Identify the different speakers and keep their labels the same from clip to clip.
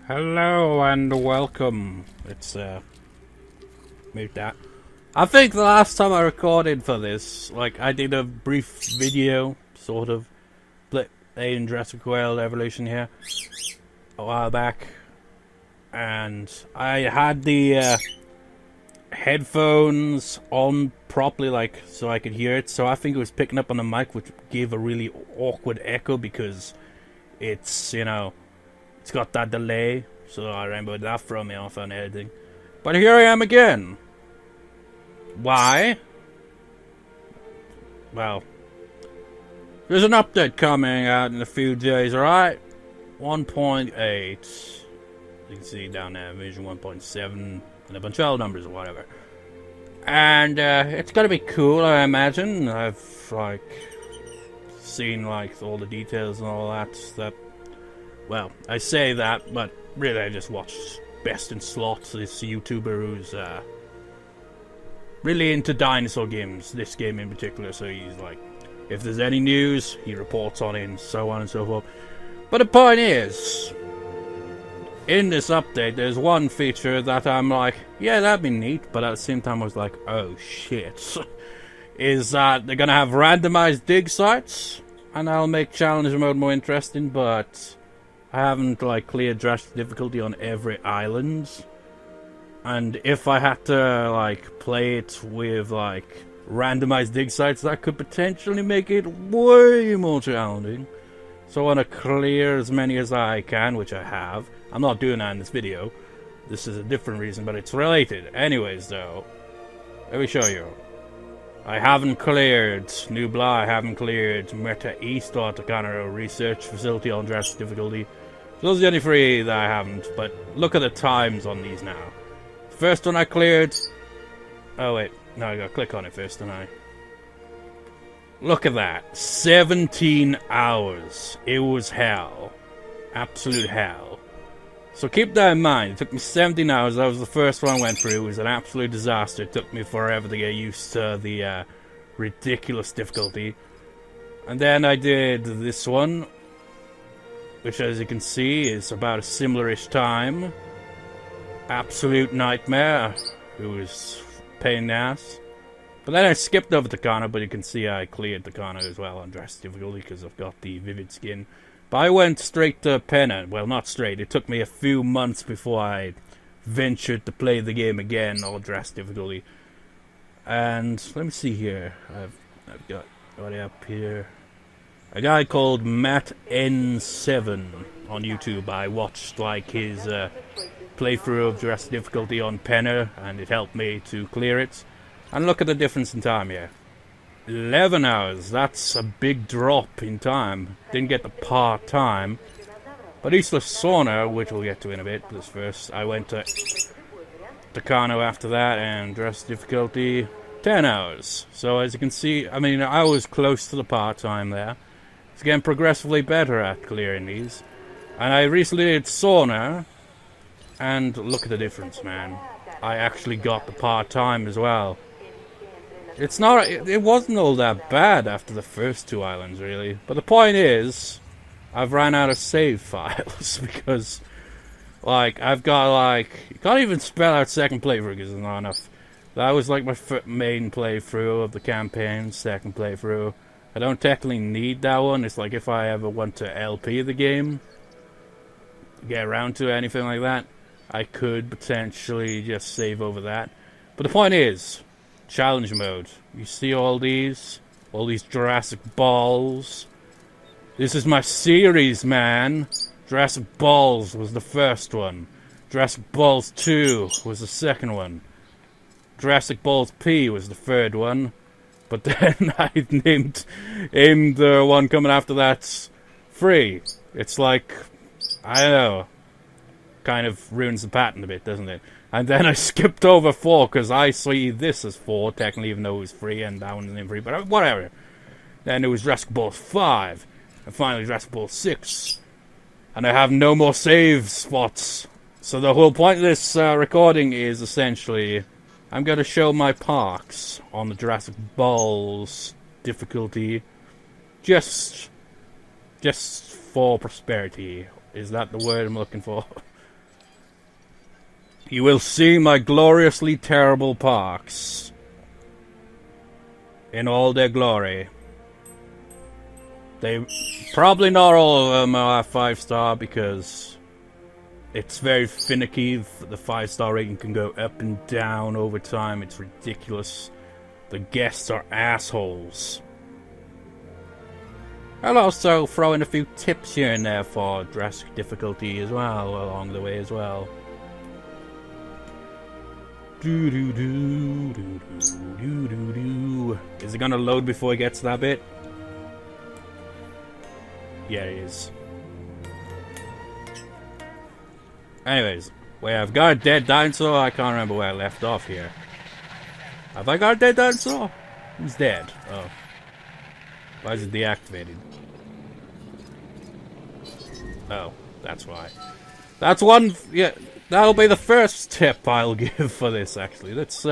Speaker 1: Hello and welcome. Let's mute that. I think the last time I recorded for this, I did a brief video, sort of, playing Jurassic World Evolution here, a while back, and I had the headphones on properly, so I could hear it, so I think it was picking up on the mic, which gave a really awkward echo because it's, it's got that delay, so I remember that threw me off on editing. But here I am again. Why? Well, there's an update coming out in a few days, alright? 1.8. You can see down there, version 1.7, and a bunch of other numbers or whatever. And it's gonna be cool, I imagine. I've, seen, all the details and all that. Well, I say that, but really I just watched Best in Slots, this YouTuber who's really into dinosaur games, this game in particular, so he's if there's any news, he reports on it and so on and so forth. But the point is, in this update, there's one feature that I'm yeah, that'd be neat, but at the same time I was oh shit. Is that they're gonna have randomized dig sites, and that'll make challenge mode more interesting, but I haven't cleared Jurassic difficulty on every island, and if I had to play it with randomized dig sites, that could potentially make it way more challenging. So I want to clear as many as I can, which I have. I'm not doing that in this video. This is a different reason, but it's related. Anyways, though, let me show you. I haven't cleared Nubla, I haven't cleared Meta East or Tacano Research Facility on Jurassic difficulty. Those are the only three that I haven't, but look at the times on these now. The first one I cleared... Oh wait, no, I gotta click on it first, don't I? Look at that. 17 hours. It was hell. Absolute hell. So keep that in mind. It took me 17 hours. That was the first one I went through. It was an absolute disaster. It took me forever to get used to the ridiculous difficulty. And then I did this one, which, as you can see, is about a similar-ish time. Absolute nightmare. It was pain in the ass. But then I skipped over Tacano, but you can see I cleared Tacano as well on Jurassic difficulty because I've got the vivid skin. But I went straight to Pena. Well, not straight. It took me a few months before I ventured to play the game again on Jurassic difficulty. And let me see here. I've got it up here. A guy called Matt N7 on YouTube. I watched his playthrough of Jurassic difficulty on Pena, and it helped me to clear it. And look at the difference in time here. 11 hours, that's a big drop in time. Didn't get the part-time. But Isla Sauna, which we'll get to in a bit, this first, I went to Tacano after that, and Jurassic difficulty, 10 hours. So as you can see, I was close to the part-time there. It's getting progressively better at clearing these. And I recently did Sauna, and look at the difference, man. I actually got the part-time as well. It wasn't all that bad after the first two islands, really. But the point is, I've ran out of save files because, I've got, you can't even spell out second playthrough because there's not enough. That was, my main playthrough of the campaign, second playthrough. I don't technically need that one. It's if I ever want to LP the game, get around to anything like that, I could potentially just save over that. But the point is, challenge mode. You see all these Jurassic balls. This is my series, man. Jurassic Balls was the first one. Jurassic Balls 2 was the second one. Jurassic Balls P was the third one. But then I named the one coming after that 3. It's I don't know, kind of ruins the pattern a bit, doesn't it? And then I skipped over 4 because I see this as 4, technically, even though it was 3 and that one isn't 3, but whatever. Then it was Jurassic Ball 5, and finally Jurassic Ball 6. And I have no more save spots. So the whole point of this recording is essentially, I'm going to show my parks on the Jurassic Balls difficulty just for prosperity. Is that the word I'm looking for? you will see my gloriously terrible parks in all their glory. They probably not all of them are 5-star because it's very finicky. The 5-star rating can go up and down over time. It's ridiculous. The guests are assholes. I'll also throw in a few tips here and there for Jurassic difficulty as well, along the way as well. Is it gonna load before it gets to that bit? Yeah, it is. Anyways, I've got a dead dinosaur. I can't remember where I left off here. Have I got a dead dinosaur? Who's dead? Oh. Why is it deactivated? Oh, that's why. That's one... Yeah, that'll be the first tip I'll give for this, actually. Let's,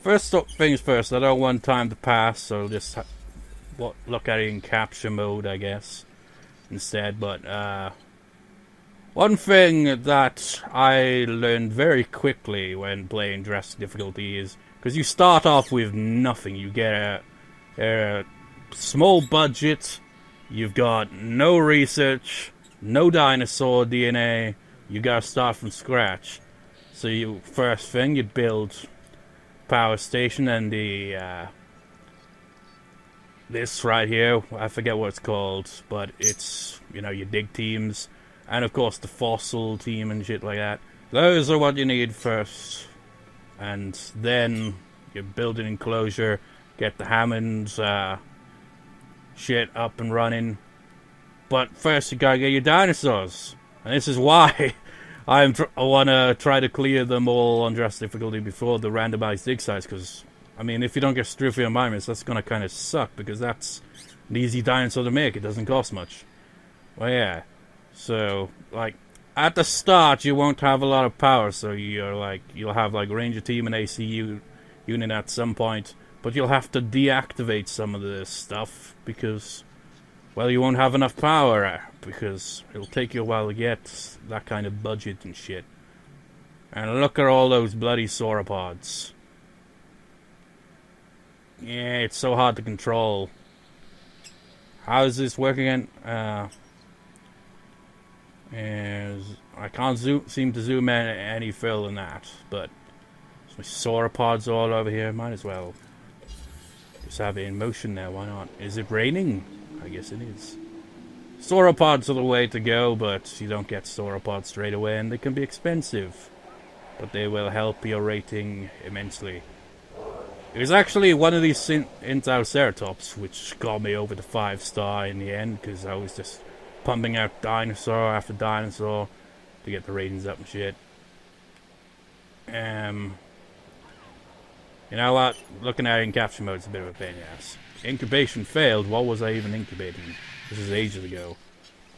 Speaker 1: first things first, I don't want time to pass, so I'll just look at it in capture mode, I guess, instead. But, one thing that I learned very quickly when playing Jurassic difficulty is... Because you start off with nothing. You get a small budget, you've got no research, no dinosaur DNA, you gotta start from scratch. So first thing, you build power station and the this right here, I forget what it's called, but it's, you know, your dig teams, and of course the fossil team and shit like that. Those are what you need first, and then you build an enclosure, get the Hammond's shit up and running. But first you gotta get your dinosaurs. And this is why I want to try to clear them all on Jurassic difficulty before the randomized dig sites. Because, I mean, if you don't get Stryphia and Mimus, that's gonna kind of suck. Because that's an easy dinosaur to make. It doesn't cost much. Well, yeah. So, like, at the start you won't have a lot of power. So you'll have like Ranger team and ACU unit at some point. But you'll have to deactivate some of this stuff because, well, you won't have enough power because it'll take you a while to get that kind of budget and shit. And look at all those bloody sauropods. Yeah, it's so hard to control. How is this working again? I can't seem to zoom in any further than that, but there's sauropods all over here. Might as well just have it in motion now, why not? Is it raining? I guess it is. Sauropods are the way to go, but you don't get sauropods straight away, and they can be expensive. But they will help your rating immensely. It was actually one of these Intoceratops which got me over the 5-star in the end, because I was just pumping out dinosaur after dinosaur to get the ratings up and shit. You know what? Looking at it in capture mode is a bit of a pain in the ass. Incubation failed. What was I even incubating? This is ages ago.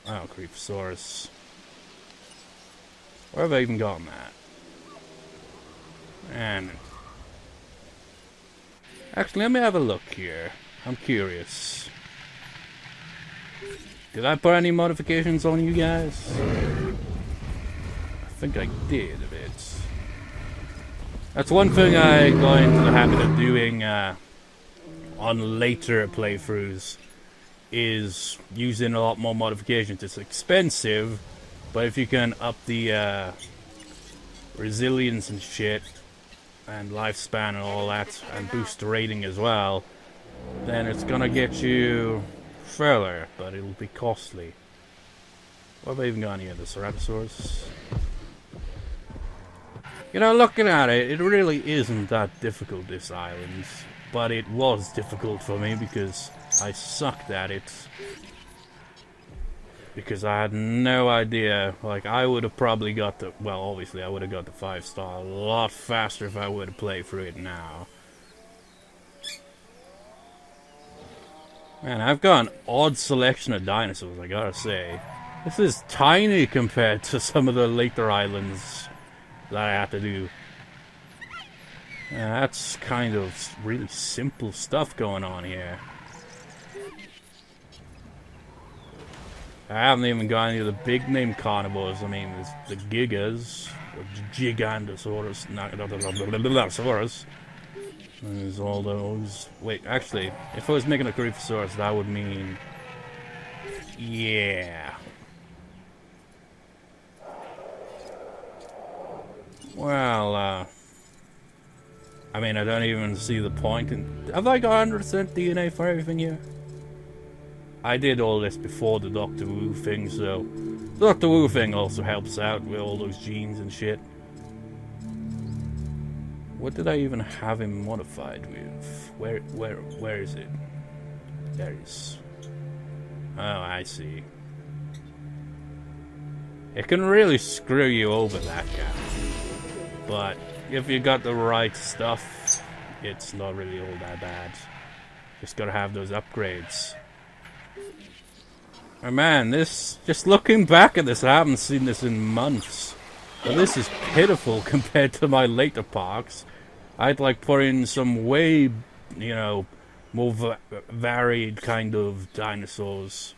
Speaker 1: Oh, Creeposaurus. Where have I even gotten that? And actually, let me have a look here. I'm curious. Did I put any modifications on you guys? I think I did a bit. That's one thing I got into the habit of doing on later playthroughs, is using a lot more modifications. It's expensive, but if you can up the resilience and shit, and lifespan and all that, and boost the rating as well, then it's gonna get you further, but it'll be costly. What have I even got here? The Ceratosaurus? You know, looking at it, it really isn't that difficult, this island. But it was difficult for me because I sucked at it. Because I had no idea. Like, I would have probably got the... Well, obviously, I would have got the 5-star a lot faster if I would have played through it now. Man, I've got an odd selection of dinosaurs, I gotta say. This is tiny compared to some of the later islands that I had to do. That's kind of really simple stuff going on here. I haven't even got any of the big name carnivores. I mean, there's the Gigas, Gigantosaurus. Saurus. There's all those. Wait, actually, if I was making a Coryphosaurus, that would mean. Yeah. Well, I mean, I don't even see the point in. Have I got 100% DNA for everything here? I did all this before the Doctor Who thing, so. The Doctor Who thing also helps out with all those genes and shit. What did I even have him modified with? Where is it? There it is. Oh, I see. It can really screw you over, that guy. But if you got the right stuff, it's not really all that bad. Just gotta have those upgrades. Oh man, this... Just looking back at this, I haven't seen this in months. But this is pitiful compared to my later parks. I'd like put in some way, you know, more varied kind of dinosaurs.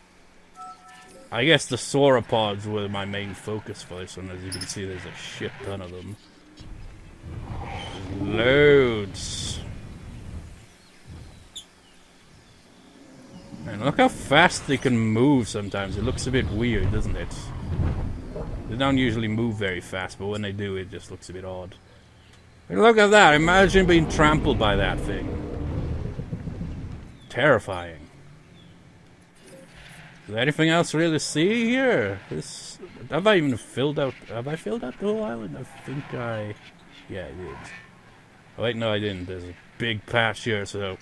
Speaker 1: I guess the sauropods were my main focus for this one. As you can see, there's a shit ton of them. Loads. And look how fast they can move sometimes. It looks a bit weird, doesn't it? They don't usually move very fast, but when they do, it just looks a bit odd. And look at that. Imagine being trampled by that thing. Terrifying. Is there anything else really to see here? This... Have I even filled out... Have I filled out the whole island? I think I... Yeah, I did. Oh, wait, no, I didn't. There's a big patch here, so...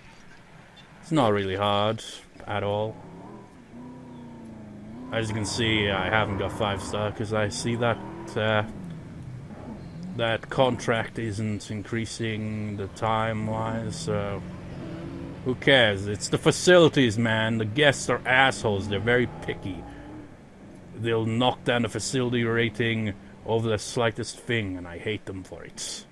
Speaker 1: It's not really hard at all. As you can see, I haven't got 5-star because I see that that contract isn't increasing the time-wise, so who cares? It's the facilities, man. The guests are assholes. They're very picky. They'll knock down the facility rating over the slightest thing, and I hate them for it.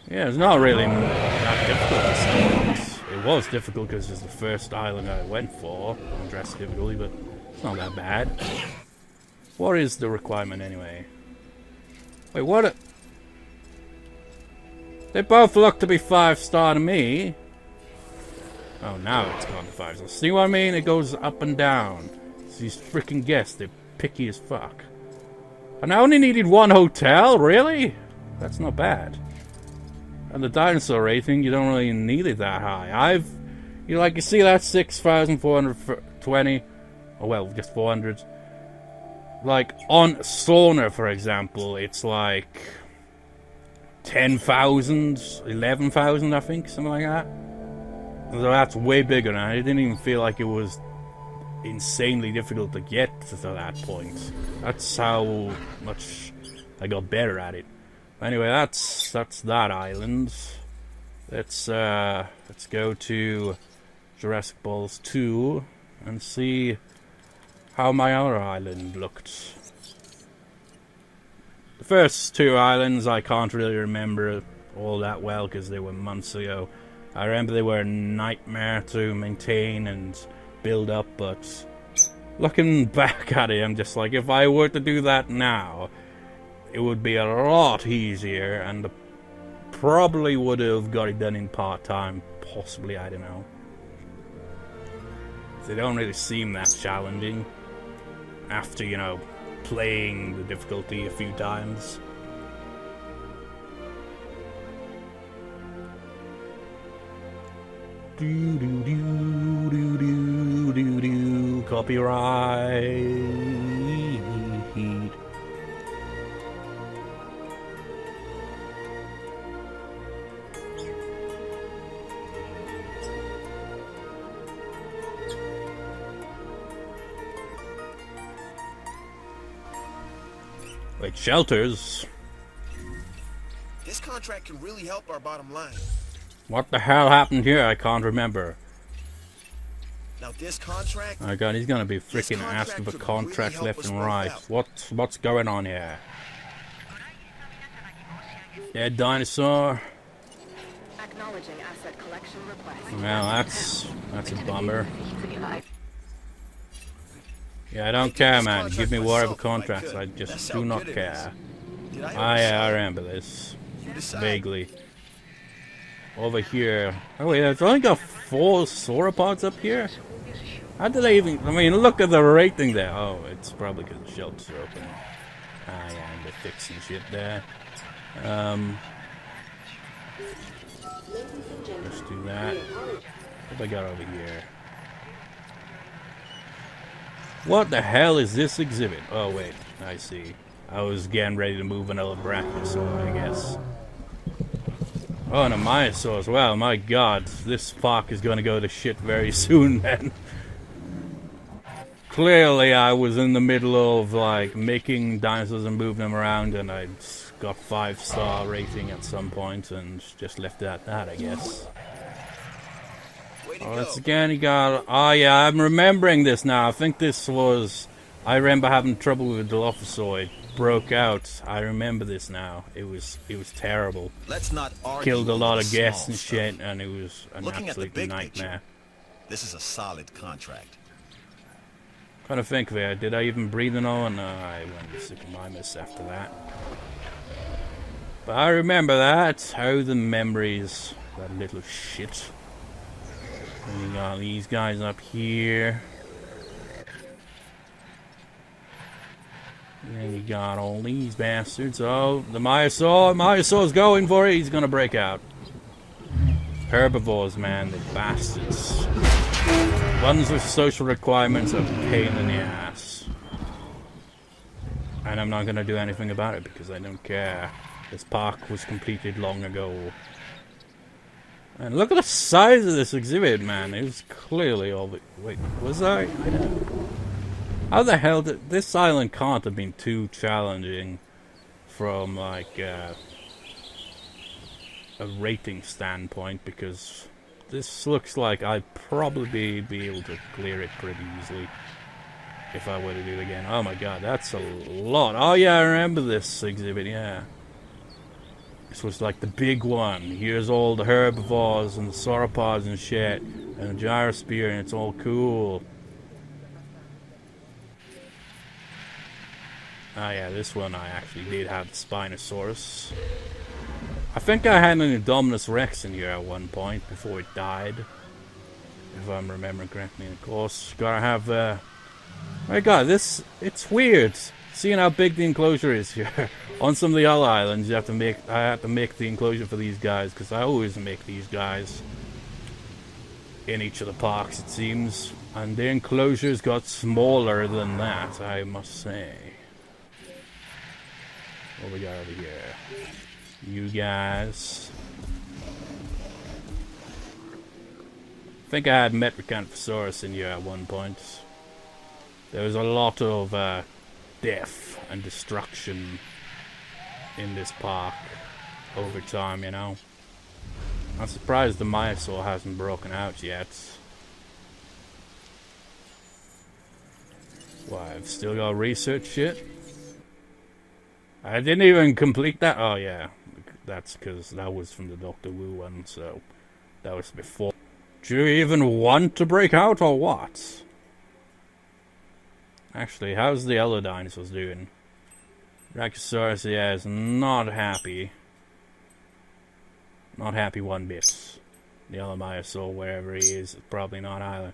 Speaker 1: Yeah, it's not really that difficult. It was difficult because it's the first island I went for on Jurassic difficulty, but it's not that bad. What is the requirement anyway? Wait, what? They both look to be 5-star to me. Oh, now it's gone to 5-star. See what I mean? It goes up and down. It's these freaking guests, they're picky as fuck. And I only needed 1 hotel? Really? That's not bad. And the dinosaur rating, you don't really need it that high. You see that 6,420? Oh well, just 400. Like, on Sonar, for example, it's like 10,000, 11,000, I think, something like that. So that's way bigger, and I didn't even feel like it was insanely difficult to get to that point. That's how much I got better at it. Anyway, that's that island. Let's go to Jurassic Balls 2 and see how my other island looked. The first 2 islands I can't really remember all that well because they were months ago. I remember they were a nightmare to maintain and build up, but looking back at it, I'm just like, if I were to do that now, it would be a lot easier, and probably would have got it done in part-time, possibly, I don't know. They don't really seem that challenging after, you know, playing the difficulty a few times. Do do do do do do do. Copyright. Wait, shelters?
Speaker 2: This contract can really help our bottom line.
Speaker 1: What the hell happened here? I can't remember.
Speaker 2: Now this contract...
Speaker 1: Oh god, he's gonna be freaking asking for contracts really left and right. What's going on here? Dead dinosaur.
Speaker 3: Acknowledging asset collection request.
Speaker 1: Well, that's a bummer. Yeah, I don't care, man. Give me whatever contracts. I just do not care.
Speaker 2: Did I
Speaker 1: Ah, yeah, I
Speaker 2: decide?
Speaker 1: remember this.
Speaker 2: You decide.
Speaker 1: Vaguely. Over here. Oh, wait, I've only got 4 sauropods up here? How did I even... I mean, look at the rating there. Oh, it's probably because the shelters are open. Ah, yeah, and they're fixing shit there. Let's do that. What have I got over here? What the hell is this exhibit? Oh, wait. I see. I was getting ready to move another brachiosaur, I guess. Oh, and a myosaur as well. My god. This park is going to go to shit very soon, then. Clearly, I was in the middle of, like, making dinosaurs and moving them around, and I got 5-star rating at some point, and just left it at that, I guess. Oh, that's again, you got... Oh, yeah, I'm remembering this now. I think this was... I remember having trouble with the Dilophosaur. It broke out. I remember this now. It was terrible.
Speaker 2: Let's not argue.
Speaker 1: Killed a lot
Speaker 2: over
Speaker 1: of
Speaker 2: the
Speaker 1: guests
Speaker 2: small
Speaker 1: and
Speaker 2: stuff.
Speaker 1: shit, and it was an
Speaker 2: Looking at the
Speaker 1: absolute
Speaker 2: big
Speaker 1: nightmare.
Speaker 2: picture, this is a solid contract.
Speaker 1: Trying to think there. Did I even breathe and all? No, I went to sick of my miss after that. But I remember that. How the memories. That little shit. And you got these guys up here. And then you got all these bastards. Oh, the Myosaur. Myosaur's going for it. He's gonna break out. Herbivores, man. The bastards. Ones with social requirements are a pain in the ass. And I'm not gonna do anything about it because I don't care. This park was completed long ago. And look at the size of this exhibit, man. It was clearly all the... Wait, was I don't... How the hell did... This island can't have been too challenging from, like, a rating standpoint, because this looks like I'd probably be able to clear it pretty easily if I were to do it again. Oh my god, that's a lot. Oh yeah, I remember this exhibit, yeah. This was like the big one. Here's all the herbivores and the sauropods and shit. And the gyrosphere, and it's all cool. Ah yeah, this one I actually did have the Spinosaurus. I think I had an Indominus Rex in here at one point before it died. If I'm remembering correctly. And of course, gotta have... my god, this... It's weird. Seeing how big the enclosure is here. On some of the other islands, you have to make... I have to make the enclosure for these guys, because I always make these guys in each of the parks, it seems. And the enclosures got smaller than that, I must say. What we got over here? You guys. I think I had Metricanthosaurus in here at one point. There was a lot of death and destruction in this park over time, you know. I'm surprised the Myosaur hasn't broken out yet. Why, I've still got research shit? I didn't even complete that. Oh yeah, that's because that was from the Doctor Wu one, so that was before. Do you even want to break out or what? Actually, how's the other dinosaurs doing? Brachiosaurus, yeah, is not happy. Not happy one bit. The other Myosaur, wherever he is probably not either.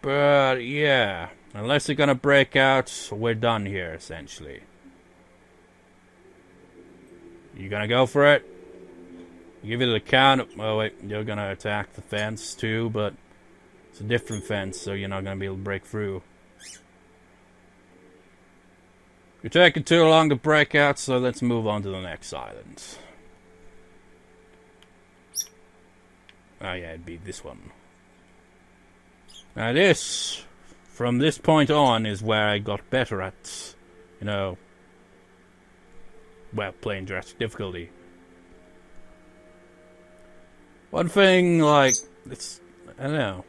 Speaker 1: But, yeah. Unless they're gonna break out, we're done here, essentially. You gonna go for it? Give it a count. Oh, wait. You're gonna attack the fence, too, but... It's a different fence, so you're not gonna be able to break through. You're taking too long to break out, so let's move on to the next island. Oh yeah, it'd be this one. Now this, from this point on, is where I got better at, you know, well, playing Jurassic difficulty. One thing, like, it's, I don't know.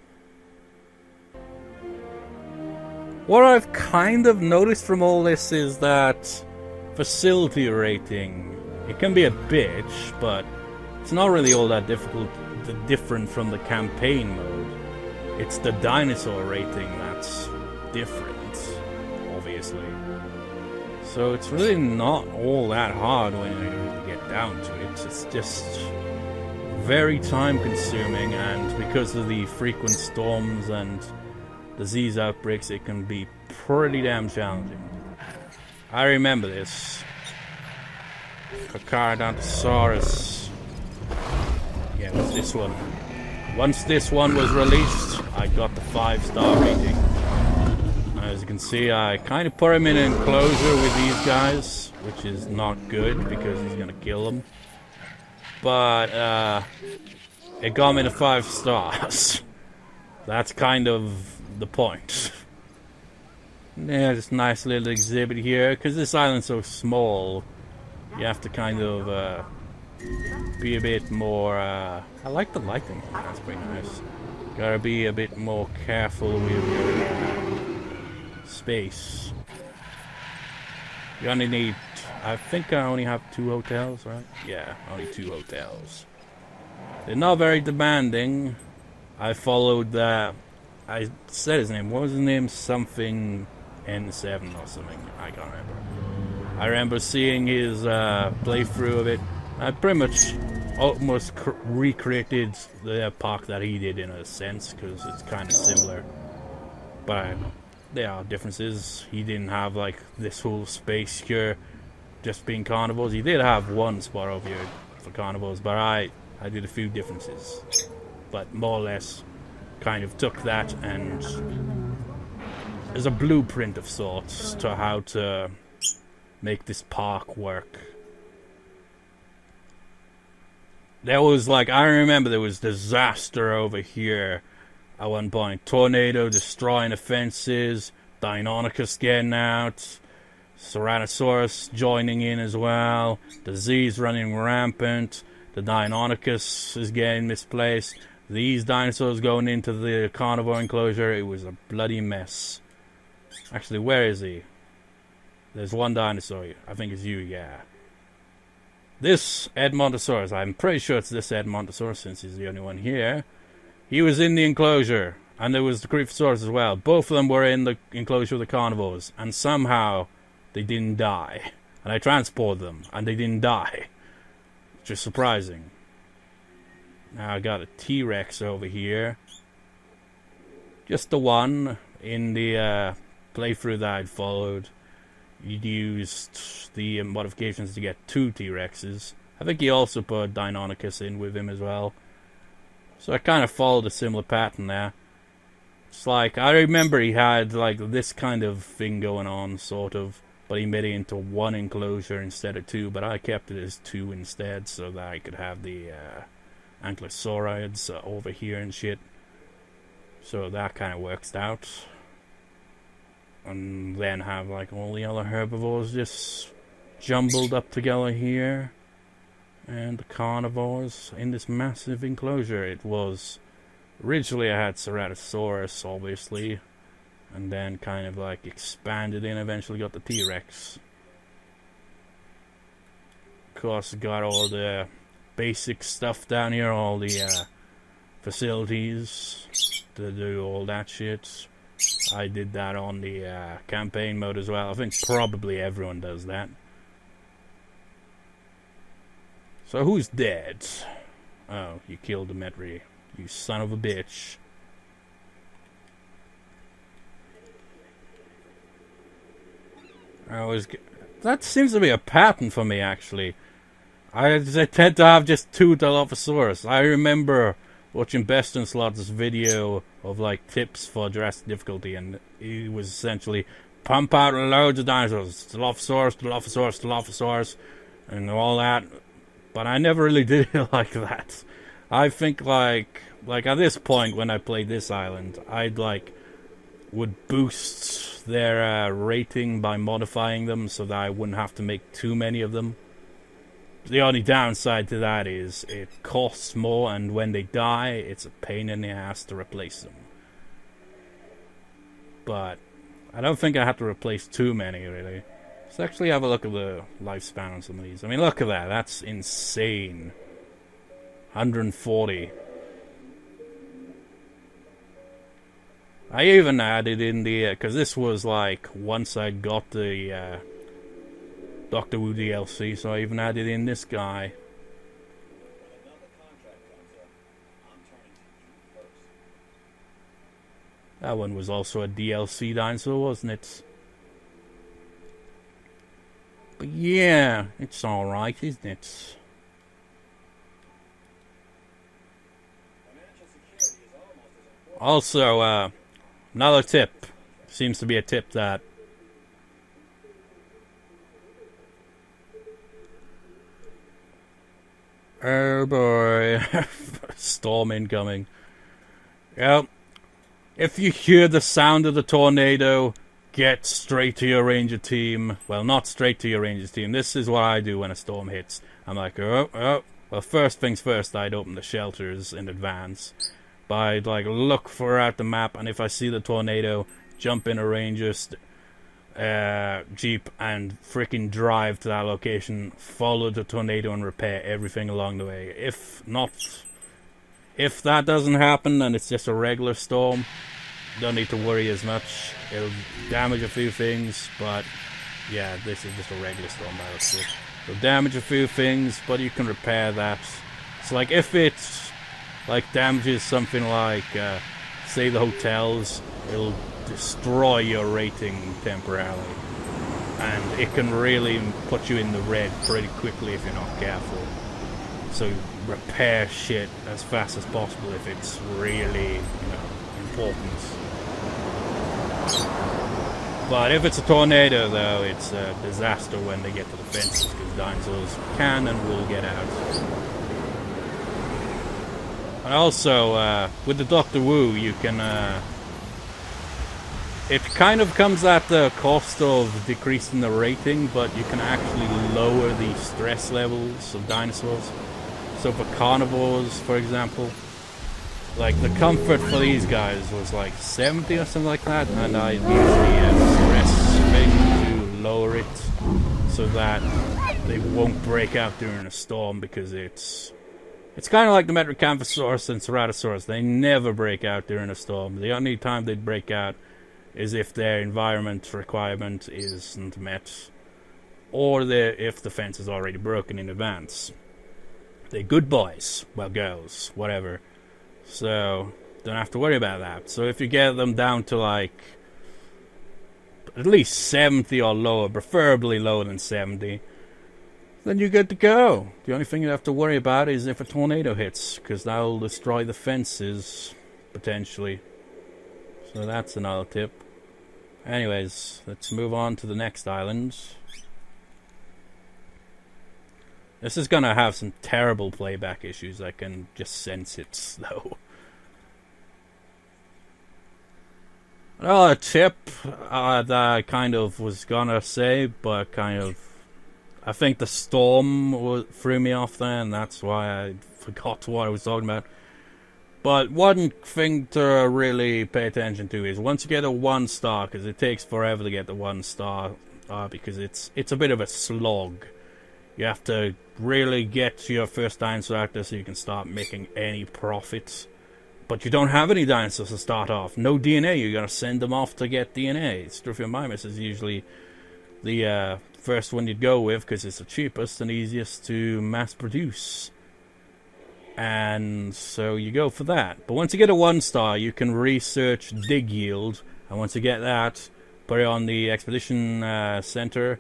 Speaker 1: What I've kind of noticed from all this is that facility rating, it can be a bitch, but it's not really all that different from the campaign mode. It's the dinosaur rating that's different. obviously. So it's really not all that hard when you really get down to it. It's just very time consuming, and because of the frequent storms and disease outbreaks, it can be pretty damn challenging. I remember this. Carcharodontosaurus. Yeah, it was this one. Once this one was released, I got the 5-star rating. As you can see, I kind of put him in an enclosure with these guys, which is not good because he's gonna kill them. But it got me to 5 stars. That's kind of the point. Yeah, just nice little exhibit here. Because this island's so small, you have to kind of be a bit more... I like the lighting. That's pretty nice. Gotta be a bit more careful with your space. You only need... I think I only have 2 hotels, right? Yeah, only 2 hotels. They're not very demanding. I followed the... I said his name. What was his name? Something N7 or something. I can't remember. I remember seeing his playthrough of it. I pretty much almost recreated the park that he did in a sense, because it's kind of similar. But there are differences. He didn't have like this whole space here just being carnivores. He did have one spot over here for carnivores, but I did a few differences. But more or less kind of took that and there's a blueprint of sorts to how to make this park work. There was like, I remember there was disaster over here at one point. Tornado destroying the fences, Deinonychus getting out, Tyrannosaurus joining in as well, disease running rampant, the Deinonychus is getting misplaced, these dinosaurs going into the carnivore enclosure. It was a bloody mess. Actually, where is he? There's one dinosaur. I think it's you, yeah. This Edmontosaurus, I'm pretty sure it's this Edmontosaurus since he's the only one here. He was in the enclosure, and there was the Creeposaurus as well. Both of them were in the enclosure of the carnivores, and somehow they didn't die. And I transported them, and they didn't die. Which is surprising. Now I got a T-Rex over here. Just the one in the playthrough that I'd followed. You'd used the modifications to get 2 T-Rexes. I think he also put Deinonychus in with him as well. So I kind of followed a similar pattern there. It's like, I remember he had like this kind of thing going on, sort of. But he made it into 1 enclosure instead of 2. But I kept it as 2 instead so that I could have the ankylosaurids over here and shit. So that kind of works out. And then have like all the other herbivores just jumbled up together here. And the carnivores in this massive enclosure. It was... Originally I had Ceratosaurus, obviously. And then kind of like expanded in, eventually got the T-Rex. Of course, got all the basic stuff down here, all the facilities to do all that shit. I did that on the campaign mode as well. I think probably everyone does that. So who's dead? Oh, you killed Demetri. You son of a bitch. That seems to be a pattern for me, actually. I tend to have just 2 Dilophosaurus. I remember watching Best in Slot's video of like tips for Jurassic difficulty, and he was essentially pump out loads of dinosaurs, Dilophosaurus, Dilophosaurus, Dilophosaurus, and all that. But I never really did it like that. I think like at this point when I played this island, I'd like would boost their rating by modifying them so that I wouldn't have to make too many of them. The only downside to that is it costs more, and when they die, it's a pain in the ass to replace them. But I don't think I have to replace too many, really. Let's actually have a look at the lifespan on some of these. I mean, look at that. That's insane. 140. I even added in the, because this was like once I got the Doctor Who DLC, so I even added in this guy. That one was also a DLC dinosaur, wasn't it? But yeah, it's alright, isn't it? Also, another tip. Seems to be a tip that oh boy. Storm incoming. Yep. If you hear the sound of the tornado, get straight to your ranger team. Well, not straight to your ranger team. This is what I do when a storm hits. I'm like, oh. Well, first things first, I'd open the shelters in advance. But I'd like look for out the map, and if I see the tornado, jump in a ranger's jeep and freaking drive to that location, follow the tornado and repair everything along the way. If that doesn't happen and it's just a regular storm, don't need to worry as much. It'll damage a few things, but yeah, this is just a regular storm. It'll damage a few things, but you can repair that. So like if it's like damages something like say the hotels, it'll destroy your rating temporarily, and it can really put you in the red pretty quickly if you're not careful. So repair shit as fast as possible if it's really, important. But if it's a tornado, though, it's a disaster when they get to the fences, because dinosaurs can and will get out. And also, with the Doctor Who, you can, it kind of comes at the cost of decreasing the rating, but you can actually lower the stress levels of dinosaurs. So for carnivores, for example, like the comfort for these guys was like 70 or something like that, and I used the stress thing to lower it so that they won't break out during a storm, because it's kind of like the Metrocanthosaurus and Ceratosaurus. They never break out during a storm. The only time they'd break out is if their environment requirement isn't met, or if the fence is already broken in advance. They're good boys. Well, girls. Whatever. So, don't have to worry about that. So if you get them down to like at least 70 or lower, preferably lower than 70, then you're good to go. The only thing you have to worry about is if a tornado hits, because that'll destroy the fences, potentially. So that's another tip. Anyways, let's move on to the next island. This is gonna have some terrible playback issues, I can just sense it, though. Another tip that I kind of was gonna say, but I think the storm threw me off there, and that's why I forgot what I was talking about. But one thing to really pay attention to is once you get a 1 star, because it takes forever to get the 1 star, because it's a bit of a slog. You have to really get to your first dinosaur actor so you can start making any profits. But you don't have any dinosaurs to start off. No DNA, you gotta send them off to get DNA. Strophiomymus is usually the first one you'd go with, because it's the cheapest and easiest to mass produce. And so you go for that. But once you get a 1 star, you can research dig yield, and once you get that, put it on the expedition center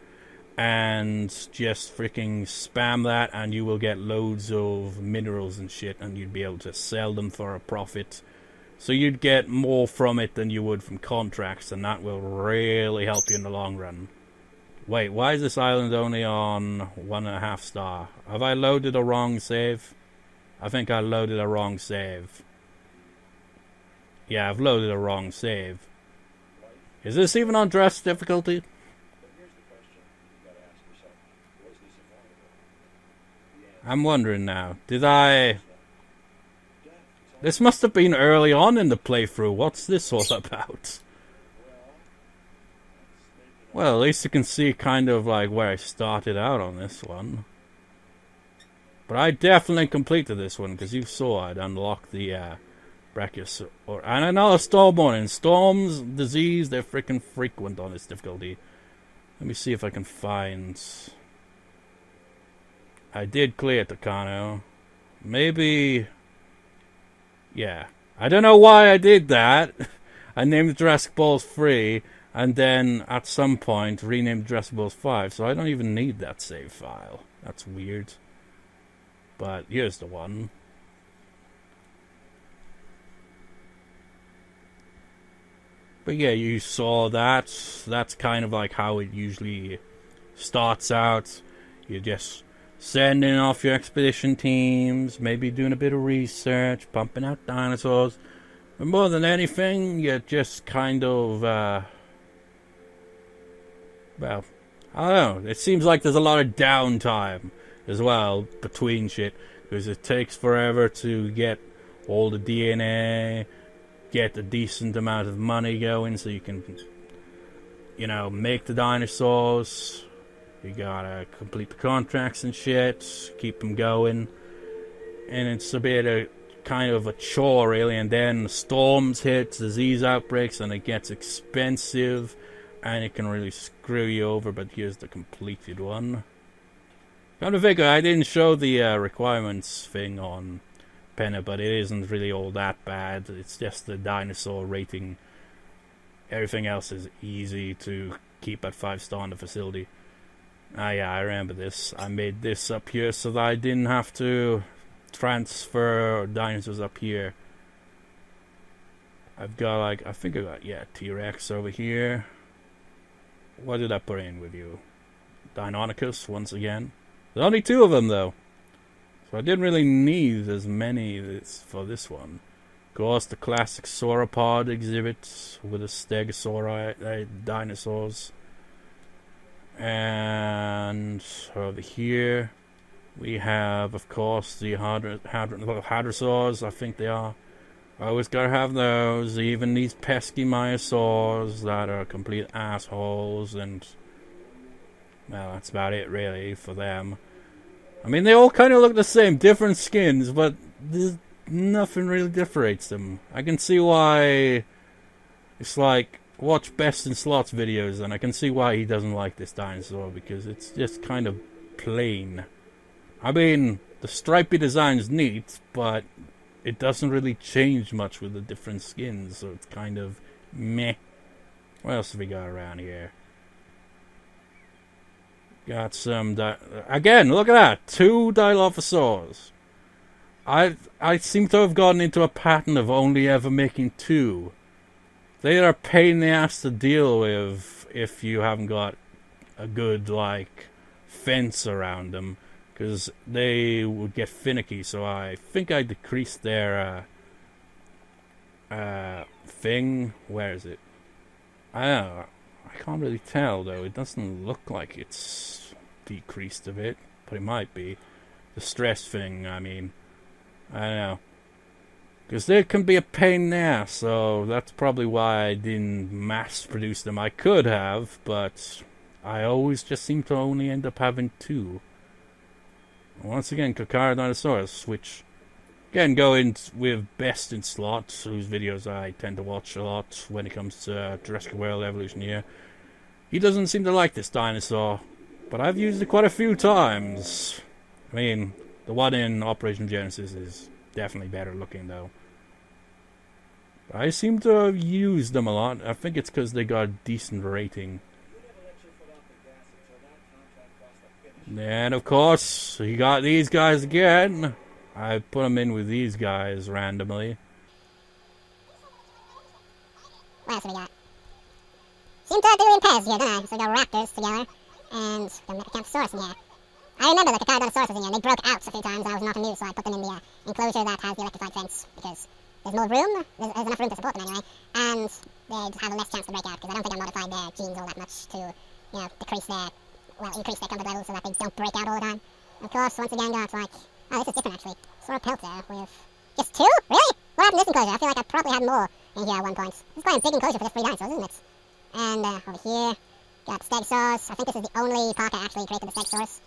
Speaker 1: and just freaking spam that, and you will get loads of minerals and shit, and you'd be able to sell them for a profit. So you'd get more from it than you would from contracts, and that will really help you in the long run. Wait, why is this island only on 1.5 star? Have I loaded a wrong save? I think I loaded a wrong save. Yeah, I've loaded a wrong save. Is this even on dress difficulty? I'm wondering now. Did I... This must have been early on in the playthrough. What's this all about? Well, at least you can see kind of like where I started out on this one. But I definitely completed this one, because you saw I'd unlocked the Brachiosaur. And another storm warning. Storms, disease, they're freaking frequent on this difficulty. Let me see if I can find... I did clear Tacano. Maybe... Yeah. I don't know why I did that. I named Jurassic Balls 3, and then at some point renamed Jurassic Balls 5, so I don't even need that save file. That's weird. But here's the one. But yeah, you saw that. That's kind of like how it usually starts out. You're just sending off your expedition teams, maybe doing a bit of research, pumping out dinosaurs. But more than anything, you're just kind of, well, I don't know. It seems like there's a lot of downtime as well between shit. Because it takes forever to get all the DNA, get a decent amount of money going so you can, you know, make the dinosaurs. You gotta complete the contracts and shit, keep them going. And it's a bit of kind of a chore, really. And then storms hit, disease outbreaks, and it gets expensive. And it can really screw you over, but here's the completed one. Come to figure, I didn't show the requirements thing on Pena, but it isn't really all that bad. It's just the dinosaur rating. Everything else is easy to keep at 5-star in the facility. Ah yeah, I remember this. I made this up here so that I didn't have to transfer dinosaurs up here. I've got like, I think I got, yeah, T-Rex over here. What did I put in with you? Deinonychus, once again. There's only 2 of them, though. So I didn't really need as many for this one. Of course, the classic sauropod exhibit with the stegosauri dinosaurs. And over here, we have, of course, the hadrosaurs, I think they are. Always gotta have those. Even these pesky myosaurs that are complete assholes, and well, that's about it really for them. I mean, they all kind of look the same, different skins, but there's nothing really differentiates them. I can see why. It's like, watch Best in Slots videos, and I can see why he doesn't like this dinosaur, because it's just kind of plain. I mean, the stripy design's neat, but it doesn't really change much with the different skins, so it's kind of meh. What else have we got around here? Got some... Again, look at that! 2 Dilophosaurs. I seem to have gotten into a pattern of only ever making 2. They are a pain in the ass to deal with if you haven't got a good, like, fence around them. Because they would get finicky, so I think I decreased their thing. Where is it? I don't know. I can't really tell, though. It doesn't look like it's decreased a bit, but it might be. The stress thing, I mean. I don't know. Because they can be a pain in the ass, so that's probably why I didn't mass produce them. I could have, but I always just seem to only end up having 2. Once again, Carcharodontosaurus, which, again, go in with Best in Slots, whose videos I tend to watch a lot when it comes to Jurassic World Evolution here. He doesn't seem to like this dinosaur, but I've used it quite a few times. I mean, the one in Operation Genesis is definitely better looking, though. But I seem to have used them a lot. I think it's because they got a decent rating. And of course, you got these guys again. I put them in with these guys randomly.
Speaker 4: What else have we got? Seem to do in pairs here, don't I? So we got raptors together, and the Mechacanthosaurus in here. I remember the Carcharodontosaurus in here, and they broke out a few times. I was not amused, so I put them in the enclosure that has the electrified fence, because there's more room, there's enough room to support them anyway, and they'd have a less chance to break out, because I don't think I modified their genes all that much to, you know, increase their comfort level so that they don't break out all the time. Of course, once again, got like, oh, this is different actually. Sauropelta with just 2? Really? What happened to this enclosure? I feel like I probably had more in here at one point. This is quite a big enclosure for just 3 dinosaurs, isn't it? And over here, got Stegosaurs. I think this is the only park I actually created the Stegosaurs.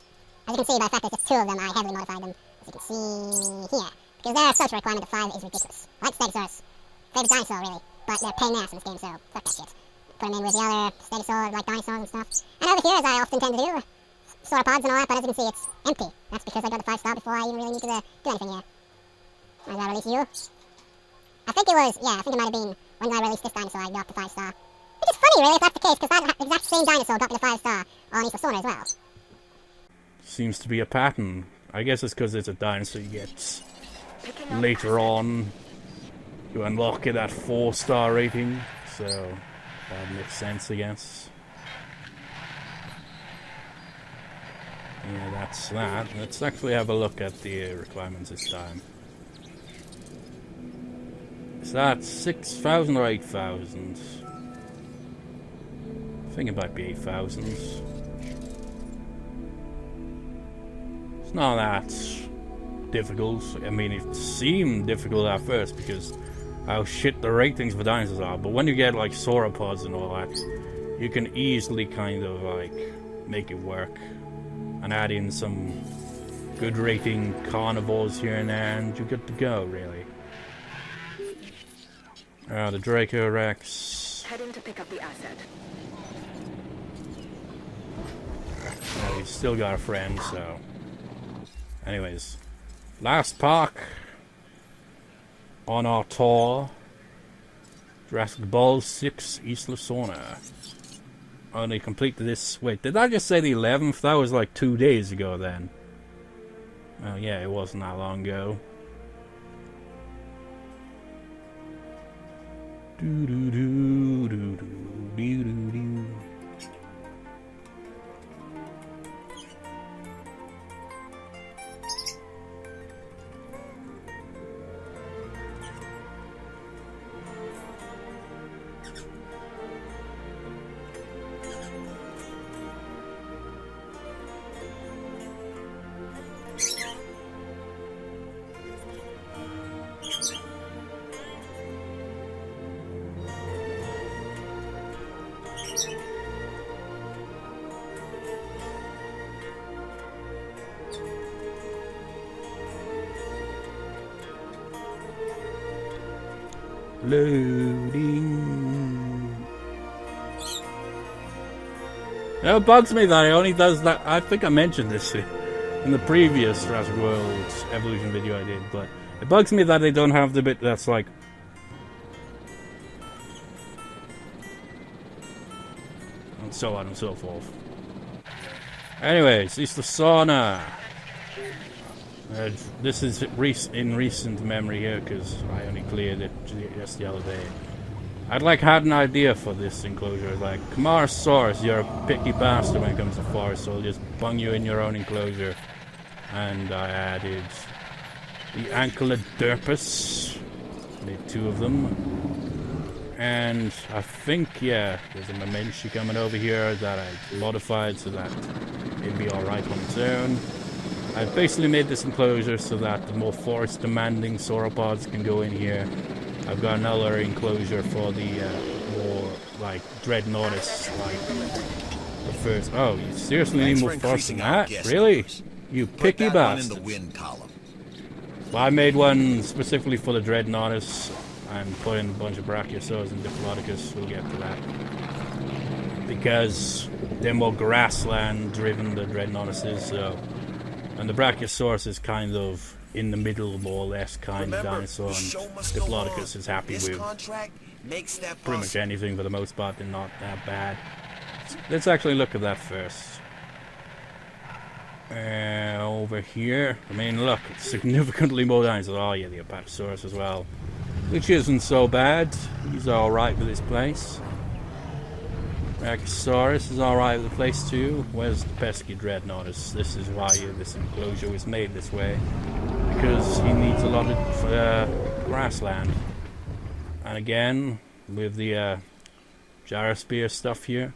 Speaker 4: As you can see, by the fact there's just 2 of them, I heavily modified them. As you can see here. because their social requirement of 5 is ridiculous. I like Stegosaurus. Favorite dinosaur, really. But they're pain in the ass in this game, so fuck that shit. Put them in with the other Stegosaurs, like dinosaurs and stuff. And over here, as I often tend to do, sauropods and all that, but as you can see, it's empty. That's because I got the 5-star before I even really need to do anything here. When did I release you? I think it was, yeah, I think it might have been when I released this dinosaur, I got the 5-star. Which is funny, really, if that's the case, because that exact same dinosaur got me the 5-star on East of Sauna as well.
Speaker 1: Seems to be a pattern. I guess it's because it's a dinosaur you get later on. You unlock it at 4-star rating, so that makes sense, I guess. Yeah, that's that. Let's actually have a look at the requirements this time. Is that 6,000 or 8,000? I think it might be 8,000. It's not that difficult. I mean, it seemed difficult at first because how shit the ratings for dinosaurs are. But when you get like sauropods and all that, you can easily kind of like make it work and add in some good rating carnivores here and there, and you're good to go, really. The Draco Rex.
Speaker 3: Heading to pick up the asset.
Speaker 1: He's still got a friend, so. Anyways, last park on our tour. Jurassic Ball 6 Isla Sorna. Only completed this. Wait, did I just say the 11th? That was like 2 days ago then. Oh, yeah, it wasn't that long ago. Do do do do do do do do. Loading. It bugs me that it only does that. I think I mentioned this in the previous Jurassic World Evolution video I did, but it bugs me that they don't have the bit that's like. And so on and so forth. Anyways, it's the sauna. This is in recent memory here because I only cleared it just the other day. I'd like had an idea for this enclosure. Like, Camarasaurus, you're a picky bastard when it comes to forest, so I'll just bung you in your own enclosure. And I added the Ankylodurpus. Made 2 of them. And I think, yeah, there's a Momenshi coming over here that I modified so that it'd be alright on its own. I've basically made this enclosure so that the more forest demanding sauropods can go in here. I've got another enclosure for the more like Dreadnoughtus, like the first. Oh, you seriously need more forest than that? Really? You picky bastard. Well, I made one specifically for the Dreadnoughtus and put in a bunch of Brachiosaurus and Diplodocus. We'll get to that. Because they're more grassland driven, the Dreadnoughtus is, so. And the Brachiosaurus is kind of in the middle, more or less, kind of dinosaur, and Diplodocus is happy with pretty much anything for the most part. They're not that bad. Let's actually look at that first. Over here, I mean, look, it's significantly more dinosaurs. Oh yeah, the Apatosaurus as well, which isn't so bad. He's alright with this place. Brachiosaurus is alright with the place too. Where's the pesky Dreadnoughtus? This is why this enclosure was made this way. Because he needs a lot of grassland. And again, with the Gyrosphere stuff here.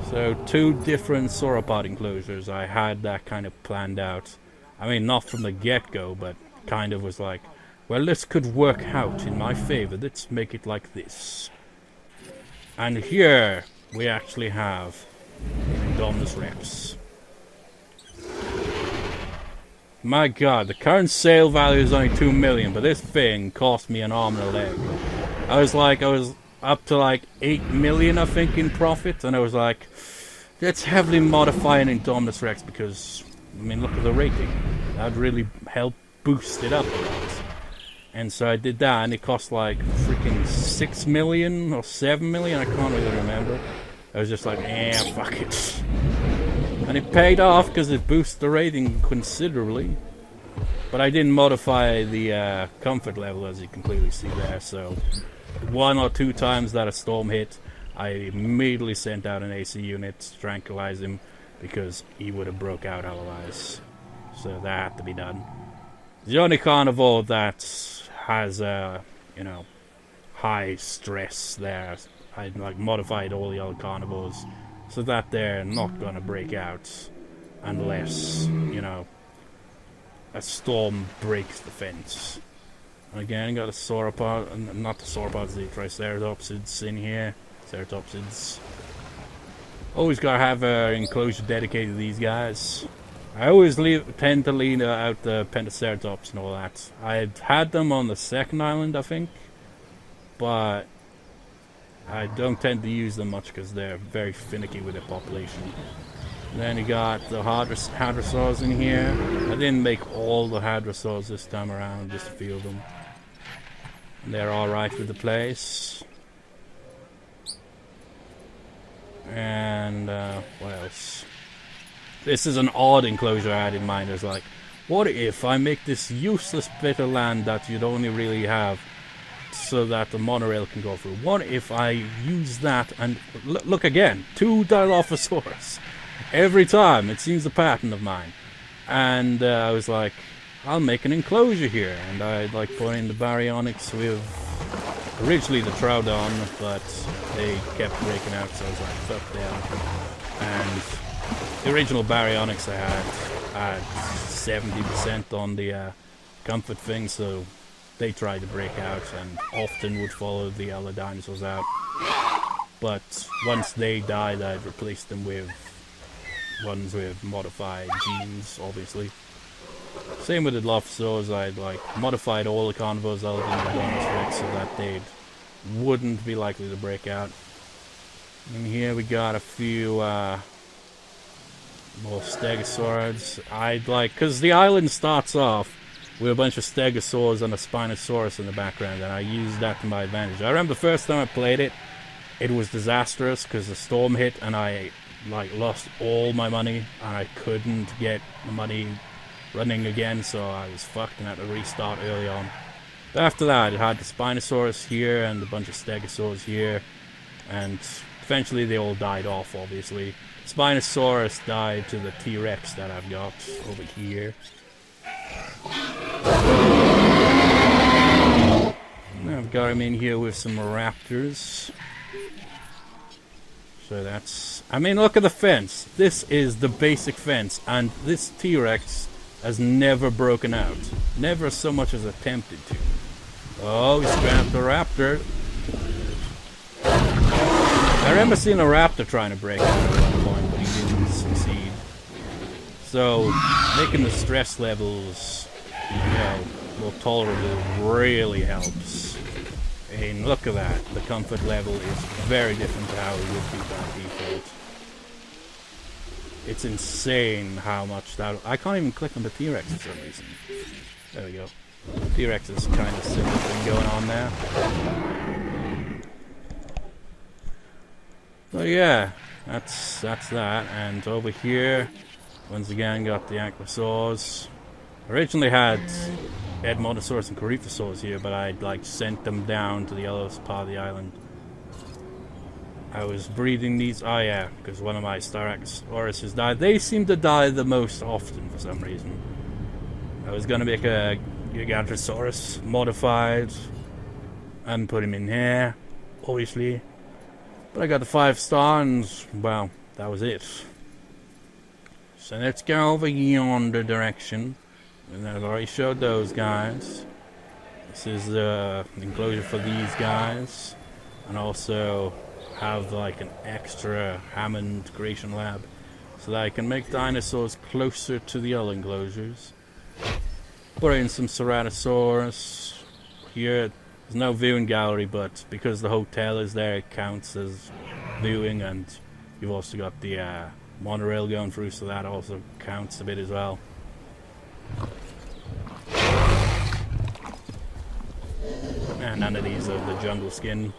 Speaker 1: So 2 different sauropod enclosures. I had that kind of planned out. I mean, not from the get-go, but kind of was like, well, this could work out in my favor. Let's make it like this. And here we actually have an Indominus Rex. My god, the current sale value is only 2 million, but this thing cost me an arm and a leg. I was up to like 8 million, I think, in profit, and I was like, let's heavily modify an Indominus Rex because, I mean, look at the rating. That'd really help boost it up a lot. And so I did that, and it cost like freaking 6 million or 7 million, I can't really remember. I was just like, fuck it. And it paid off because it boosted the rating considerably. But I didn't modify the comfort level, as you can clearly see there. So 1 or 2 times that a storm hit, I immediately sent out an AC unit to tranquilize him because he would have broke out otherwise. So that had to be done. The only carnivore that has high stress there, I like modified all the other carnivores so that they're not gonna break out unless, a storm breaks the fence. And again, got a sauropod, not the sauropods, the triceratopsids in here. Ceratopsids. Always gotta have an enclosure dedicated to these guys. I always tend to lean out the Pentaceratops and all that. I've had them on the second island, I think, but I don't tend to use them much because they're very finicky with their population. And then you got the hadrosaurs in here. I didn't make all the hadrosaurs this time around, just a few of them. And they're alright with the place. And what else? This is an odd enclosure I had in mind. It's like, what if I make this useless bit of land that you'd only really have so that the monorail can go through? What if I use that and look again, 2 Dilophosaurus every time? It seems a pattern of mine. And I was like, I'll make an enclosure here, and I'd like put in the baryonyx with originally the Troodon, but they kept breaking out, so I was like, fuck them. And the original baryonyx I had 70% on the comfort thing, so they tried to break out and often would follow the other dinosaurs out. But once they died, I'd replace them with ones with modified genes, obviously. Same with the Dilophosaurs. I'd like modified all the carnivores other than the Indominus Rex so that they wouldn't be likely to break out. And here we got a few more stegosaurids. I'd like, because the island starts off with a bunch of stegosaurs and a Spinosaurus in the background, and I used that to my advantage. I remember the first time I played it, it was disastrous because the storm hit and I like lost all my money and I couldn't get the money running again, so I was fucked and had to restart early on. But after that, it had the Spinosaurus here and a bunch of stegosaurs here, and eventually they all died off, obviously. Spinosaurus died to the T-Rex that I've got over here. Now I've got him in here with some raptors. So that's... I mean, look at the fence. This is the basic fence, and this T-Rex has never broken out. Never so much as attempted to. Oh, he scrapped a raptor. I remember seeing a raptor trying to break out at one point, but he didn't succeed. So, making the stress levels, more tolerable really helps. And look at that. The comfort level is very different to how it would be by default. It's insane how much that... I can't even click on the T-Rex for some reason. There we go. T-Rex is kind of similar thing going on there. So yeah, that's that. And over here, once again, got the Ankylosaurs. Originally had Edmontosaurus and Coryphosaurus here, but I'd like sent them down to the other part of the island. I was breeding these. Oh yeah, because one of my Styracosaurus died. They seem to die the most often for some reason. I was gonna make a Gigantosaurus modified and put him in here, obviously. But I got the 5-star and, well, that was it. So let's go over yonder direction. And I've already showed those guys. This is the enclosure for these guys. And also have like an extra Hammond creation lab so that I can make dinosaurs closer to the other enclosures. Put in some Ceratosaurus. Here, there's no viewing gallery, but because the hotel is there, it counts as viewing, and you've also got the monorail going through, so that also counts a bit as well. And none of these are the jungle skin.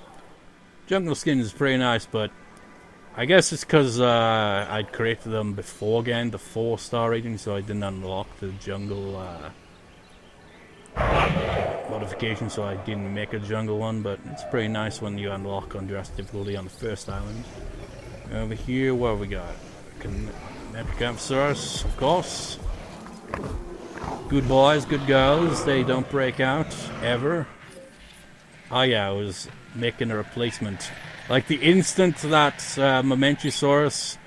Speaker 1: Jungle skin is pretty nice, but I guess it's because I'd created them before again, the 4-star rating, so I didn't unlock the jungle modification, so I didn't make a jungle one, but it's pretty nice when you unlock on Jurassic difficulty on the first island. Over here, what have we got? Metricampsaurus, of course. Good boys, good girls, they don't break out, ever. Oh yeah, I was making a replacement. Like the instant that Momentosaurus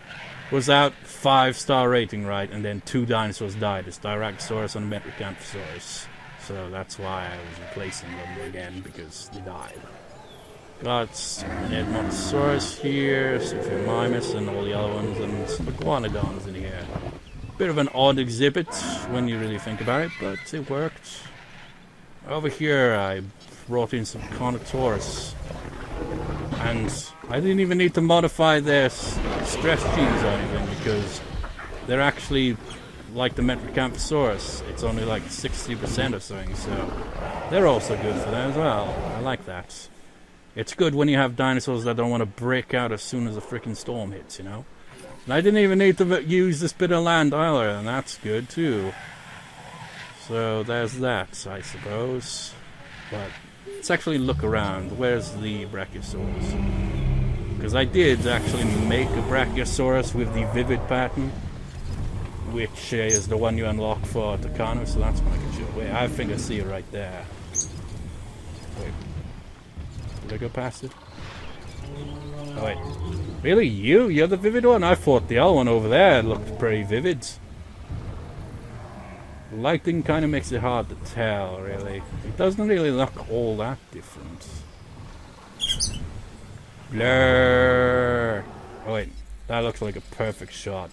Speaker 1: was out, 5-star rating, right? And then 2 dinosaurs died. It's Diraxosaurus and Metricampsaurus. So that's why I was replacing them again, because they died. Got an Edmontosaurus here, Sophiamimus and all the other ones, and some Iguanodons in here. Bit of an odd exhibit when you really think about it, but it worked. Over here I brought in some Carnotaurus. And I didn't even need to modify their stress genes or anything, because they're actually like the Metricampsaurus. It's only like 60% or something, so they're also good for that as well. I like that. It's good when you have dinosaurs that don't want to break out as soon as a freaking storm hits, you know? And I didn't even need to use this bit of land either, and that's good too. So there's that, I suppose. But let's actually look around. Where's the Brachiosaurus? Because I did actually make a Brachiosaurus with the vivid pattern, which is the one you unlock for Tacano, so that's going to get you away. I think I see it right there. Wait. Did I go past it? Oh wait. Really? You're the vivid one? I thought the other one over there looked pretty vivid. Lighting kind of makes it hard to tell, really. It doesn't really look all that different. Blur. Oh wait, that looks like a perfect shot.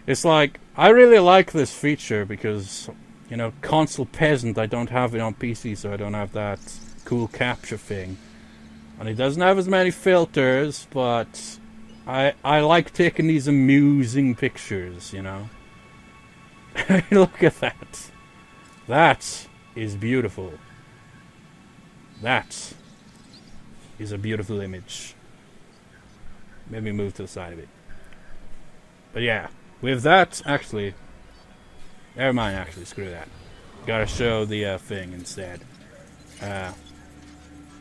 Speaker 1: It's like, I really like this feature because, you know, console peasant, I don't have it on PC, so I don't have that cool capture thing. And it doesn't have as many filters, but I like taking these amusing pictures, you know. Look at that. That is beautiful. That is a beautiful image. Maybe move to the side of it. But yeah, with that, actually, never mind, actually, screw that. Gotta show the thing instead.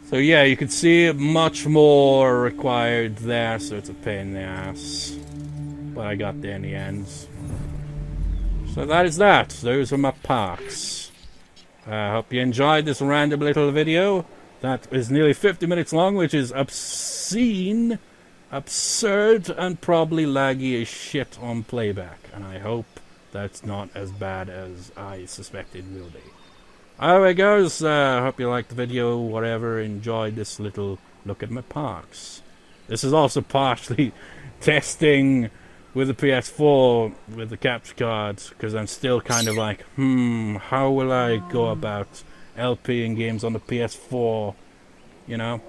Speaker 1: So yeah, you can see much more required there, so it's a pain in the ass. But I got there in the end. So that is that. Those are my parks. I hope you enjoyed this random little video. That is nearly 50 minutes long, which is obscene, absurd, and probably laggy as shit on playback. And I hope that's not as bad as I suspect it will be. Alright guys, hope you liked the video, whatever, enjoyed this little look at my parks. This is also partially testing with the PS4 with the capture cards, because I'm still kind of like, how will I go about LPing games on the PS4, you know?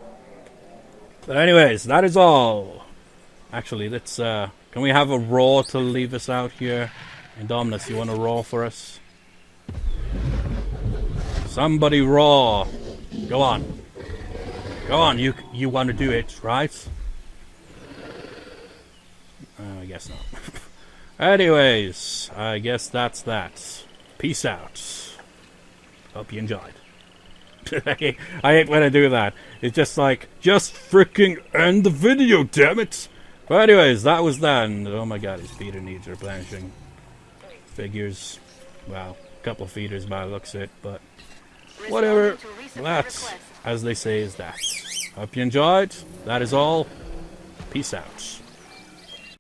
Speaker 1: But anyways, that is all. Actually, let's, can we have a roar to leave us out here? Indominus, you want to roar for us? Somebody roar. Go on. Go on, you want to do it, right? I guess not. Anyways, I guess that's that. Peace out. Hope you enjoyed. I hate when I do that. It's just like, just freaking end the video, damn it! But anyways, that was that, and oh my god, his feeder needs replenishing. Figures. Well, a couple of feeders by the looks of it, but whatever. That, as they say, is that. Hope you enjoyed. That is all. Peace out.